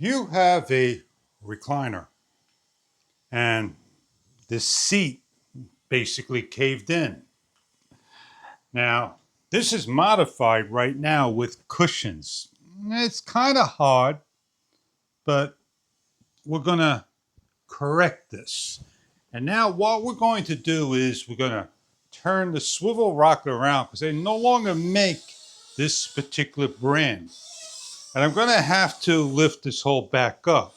You have a recliner and this seat basically caved in. Now, this is modified right now with cushions. It's kind of hard, but we're going to correct this. And now what we're going to do is we're going to turn the swivel rocker around because they no longer make this particular brand. And I'm going to have to lift this whole back up.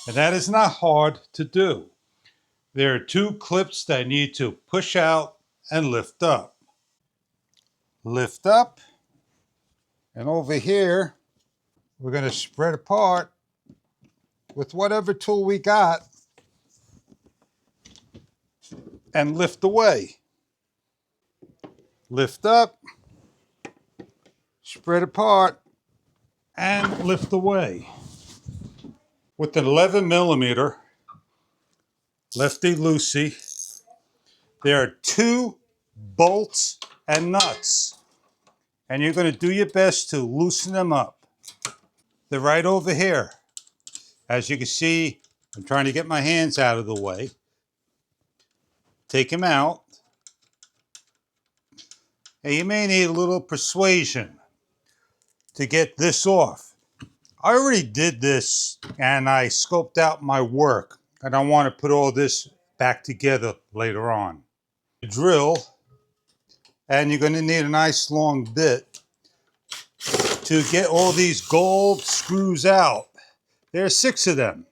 And that is not hard to do. There are two clips that I need to push out and lift up. Lift up. And over here, we're going to spread apart with whatever tool we got and lift away. Lift up, spread apart, and lift away. With an 11mm lefty-loosey, there are two bolts and nuts, and you're going to do your best to loosen them up. They're right over here. As you can see, I'm trying to get my hands out of the way. Take them out. And you may need a little persuasion to get this off. I already did this and I scoped out my work, and I want to put all this back together later on. Drill, and you're going to need a nice long bit to get all these gold screws out. There are 6 of them.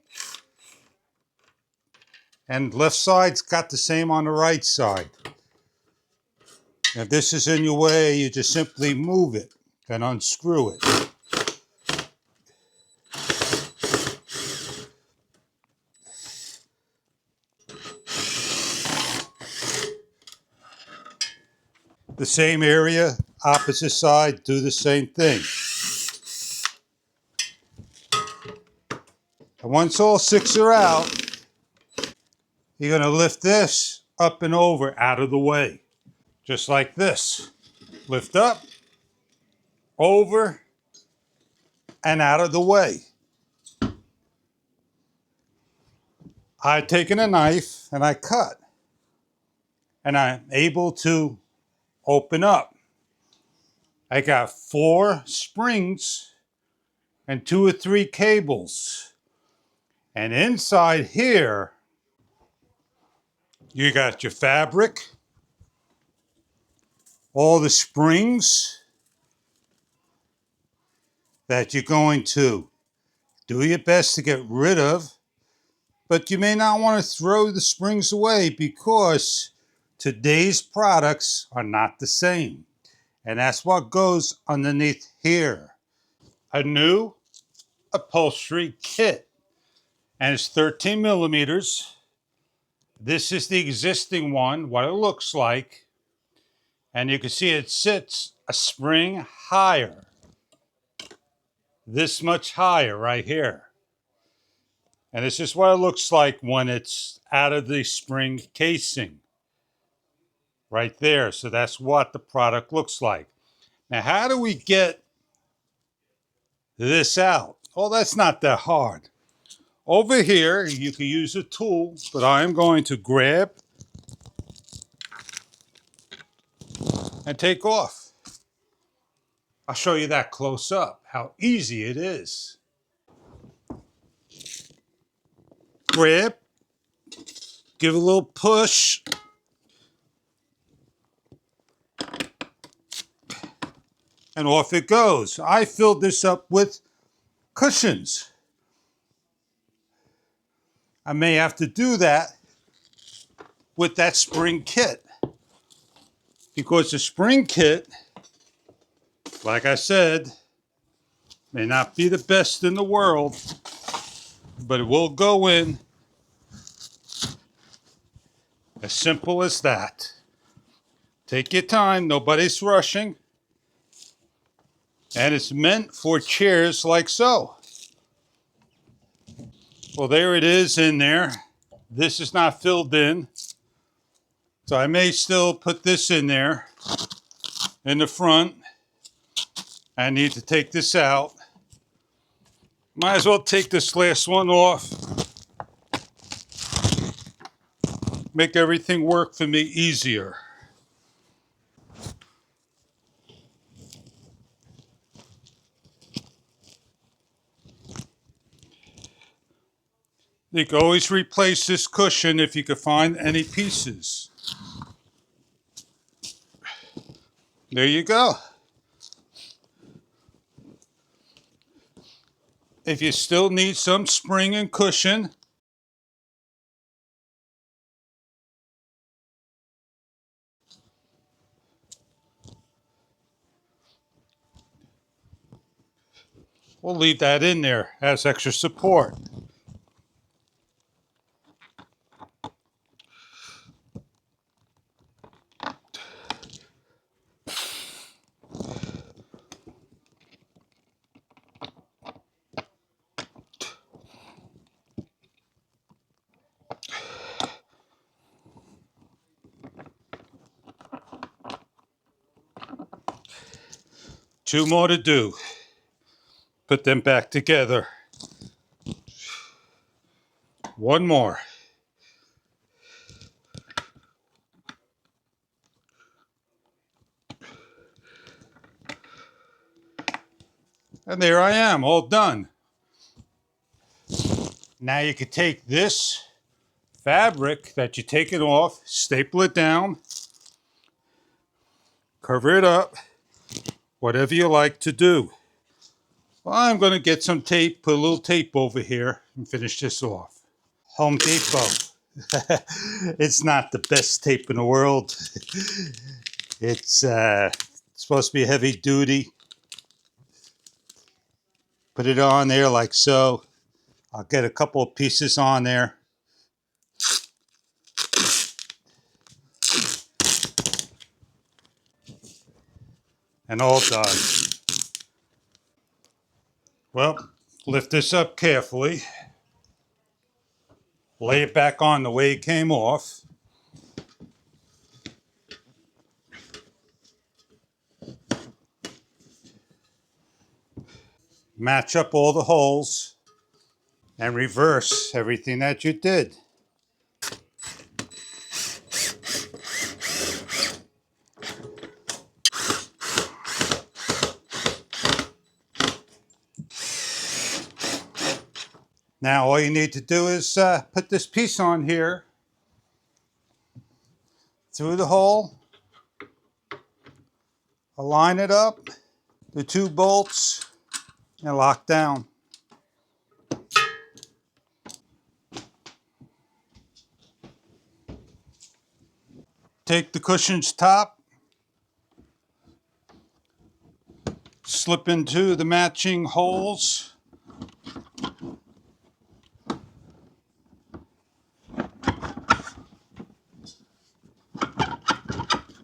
And left side's got the same on the right side. If this is in your way, you just simply move it and unscrew it. The same area, opposite side, do the same thing. And once all 6 are out, you're going to lift this up and over out of the way. Just like this. Lift up, over, and out of the way. I've taken a knife and I cut. And I'm able to open up. I got 4 springs and 2 or 3 cables. And inside here, you got your fabric, all the springs that you're going to do your best to get rid of, but you may not want to throw the springs away because today's products are not the same. And that's what goes underneath here. A new upholstery kit. And it's 13mm. This is the existing one, what it looks like. And you can see it sits a spring higher. This much higher right here. And this is what it looks like when it's out of the spring casing. Right there. So that's what the product looks like. Now, how do we get this out? Well, that's not that hard. Over here, you can use a tool, but I am going to grab and take off. I'll show you that close up, how easy it is. Grab, give a little push, and off it goes. I filled this up with cushions. I may have to do that with that spring kit, because the spring kit, like I said, may not be the best in the world, but it will go in. As simple as that. Take your time, nobody's rushing. And it's meant for chairs like so. Well, there it is in there. This is not filled in. So I may still put this in there in the front. I need to take this out. Might as well take this last one off. Make everything work for me easier. You can always replace this cushion if you can find any pieces. There you go. If you still need some spring and cushion, we'll leave that in there as extra support. Two more to do. Put them back together. One more. And there I am, all done. Now you can take this fabric that you taken off, staple it down, cover it up, whatever you like to do. Well, I'm going to get some tape, put a little tape over here, and finish this off. Home Depot. It's not the best tape in the world. It's supposed to be heavy duty. Put it on there like so. I'll get a couple of pieces on there. And all done. Well, lift this up carefully. Lay it back on the way it came off. Match up all the holes and reverse everything that you did. Now all you need to do is put this piece on here through the hole, align it up, the two bolts, and lock down. Take the cushion's top, slip into the matching holes,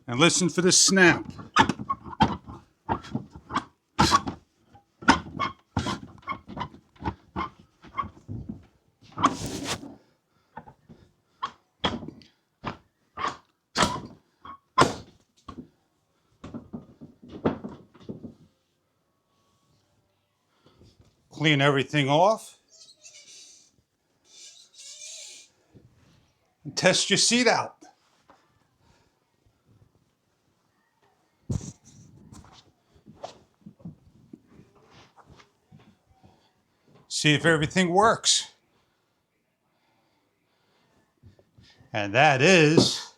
and listen for the snap. Clean everything off. And test your seat out. See if everything works. And that is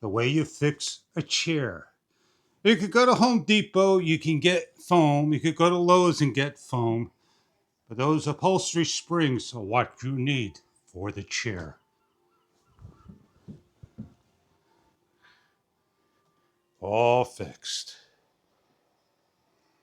the way you fix a chair. You could go to Home Depot, you can get foam. You could go to Lowe's and get foam. But those upholstery springs are what you need for the chair. All fixed.